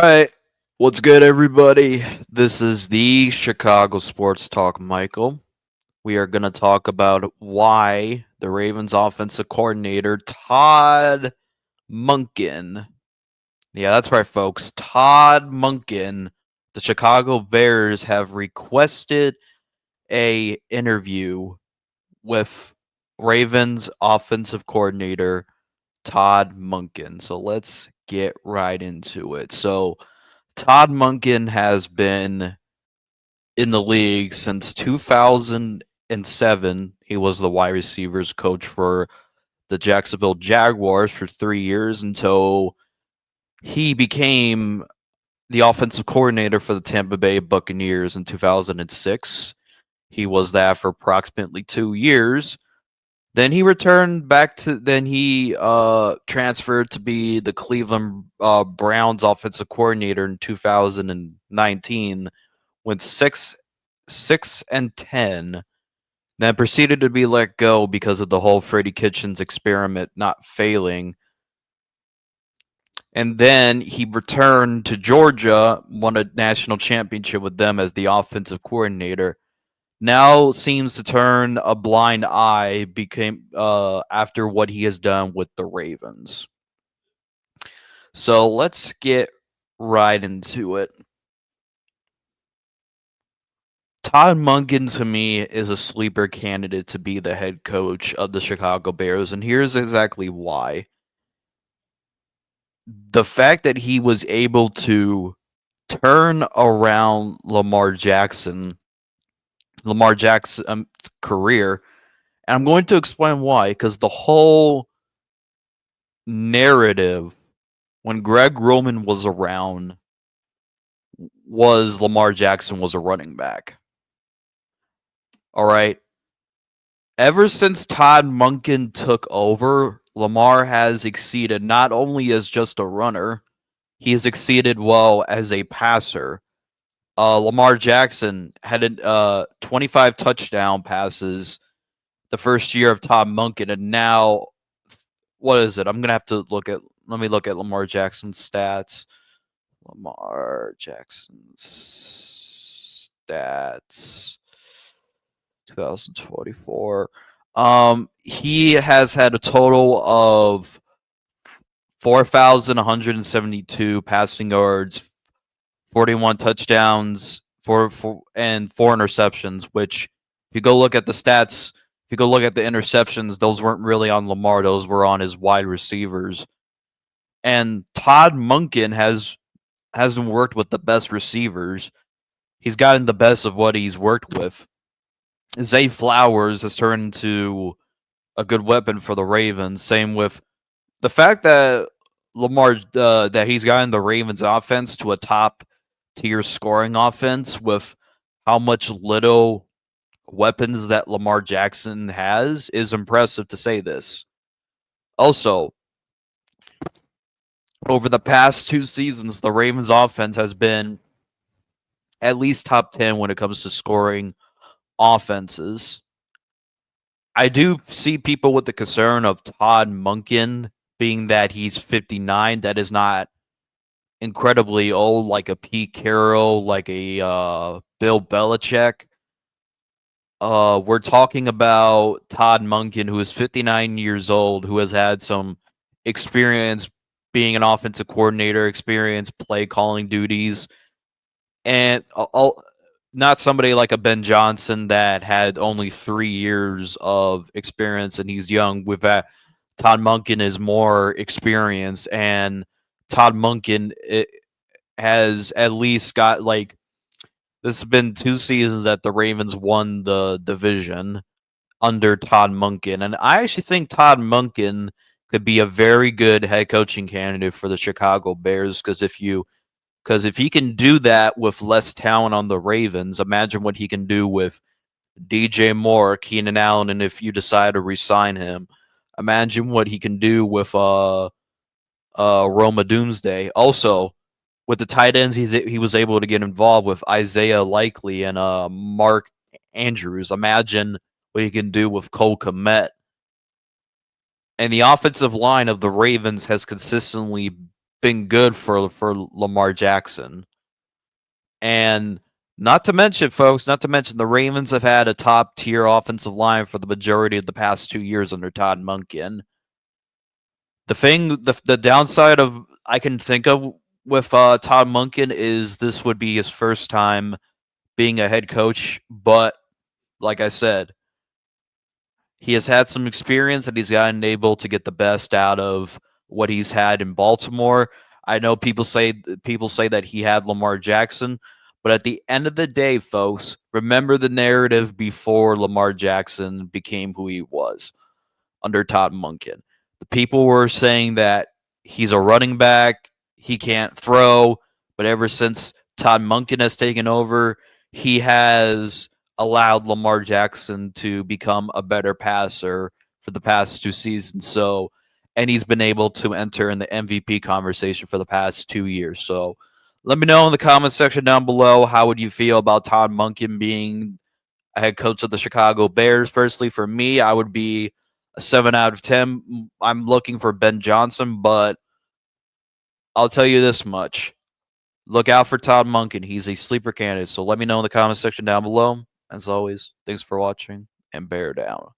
right. What's good, everybody? This is the Chicago Sports Talk, Michael. We are going to talk about why the Ravens offensive coordinator, Todd Monken. Yeah, that's right, folks. Todd Monken. The Chicago Bears have requested a interview with Ravens offensive coordinator, Todd Monken. So let's get right into it. So, Todd Monken has been in the league since 2007. He was the wide receivers coach for the Jacksonville Jaguars for 3 years until he became the offensive coordinator for the Tampa Bay Buccaneers in 2006. He was that for approximately 2 years. Then he returned back to. Then he transferred to be the Cleveland Browns offensive coordinator in 2019, went 6-10, then proceeded to be let go because of the whole Freddie Kitchens experiment not failing. And then he returned to Georgia, won a national championship with them as the offensive coordinator. Now seems to turn a blind eye became after what he has done with the Ravens. So let's get right into it. Todd Monken to me is a sleeper candidate to be the head coach of the Chicago Bears, and here's exactly why. The fact that he was able to turn around Lamar Jackson's career, and I'm going to explain why, because the whole narrative when Greg Roman was around was Lamar Jackson was a running back. All right. Ever since Todd Monken took over, Lamar has exceeded not only as just a runner, he has exceeded well as a passer. Lamar Jackson had 25 touchdown passes the first year of Todd Monken, and now what is it? I'm gonna have to look at. Let me look at Lamar Jackson's stats. Lamar Jackson's stats 2024. He has had a total of 4,172 passing yards, 41 touchdowns, and 4 interceptions. Which, if you go look at the stats, if you go look at the interceptions, those weren't really on Lamar; those were on his wide receivers. And Todd Monken hasn't worked with the best receivers. He's gotten the best of what he's worked with. Zay Flowers has turned into a good weapon for the Ravens. Same with the fact that that he's gotten the Ravens offense to a top tier scoring offense with how much little weapons that Lamar Jackson has is impressive to say this. Also, over the past 2 seasons, the Ravens offense has been at least top 10 when it comes to scoring offenses. I do see people with the concern of Todd Monken being that he's 59. That is not incredibly old, like a Pete Carroll, like a Bill Belichick. We're talking about Todd Monken, who is 59 years old, who has had some experience being an offensive coordinator, experience play calling duties, and not somebody like a Ben Johnson that had only 3 years of experience and he's young. With that, Todd Monken is more experienced, and Todd Monken has at least got like this has been 2 seasons that the Ravens won the division under Todd Monken, and I actually think Todd Monken could be a very good head coaching candidate for the Chicago Bears because if he can do that with less talent on the Ravens, imagine what he can do with DJ Moore, Keenan Allen, and if you decide to resign him, imagine what he can do with Roma Doomsday. Also, with the tight ends, he was able to get involved with Isaiah Likely and Mark Andrews. Imagine what he can do with Cole Kmet. And the offensive line of the Ravens has consistently been good for Lamar Jackson. And not to mention, folks, not to mention the Ravens have had a top tier offensive line for the majority of the past 2 years under Todd Monken. The downside of I can think of with Todd Monken is this would be his first time being a head coach, but like I said, he has had some experience and he's gotten able to get the best out of what he's had in Baltimore. I know people say that he had Lamar Jackson, but at the end of the day, folks, remember the narrative before Lamar Jackson became who he was under Todd Monken. The people were saying that he's a running back, he can't throw, but ever since Todd Monken has taken over, he has allowed Lamar Jackson to become a better passer for the past 2 seasons. So, and he's been able to enter in the MVP conversation for the past 2 years. So, let me know in the comment section down below how would you feel about Todd Monken being a head coach of the Chicago Bears. Personally, for me, I would be a 7 out of 10. I'm looking for Ben Johnson, but I'll tell you this much: look out for Todd Monken. He's a sleeper candidate. So let me know in the comment section down below. As always, thanks for watching and bear down.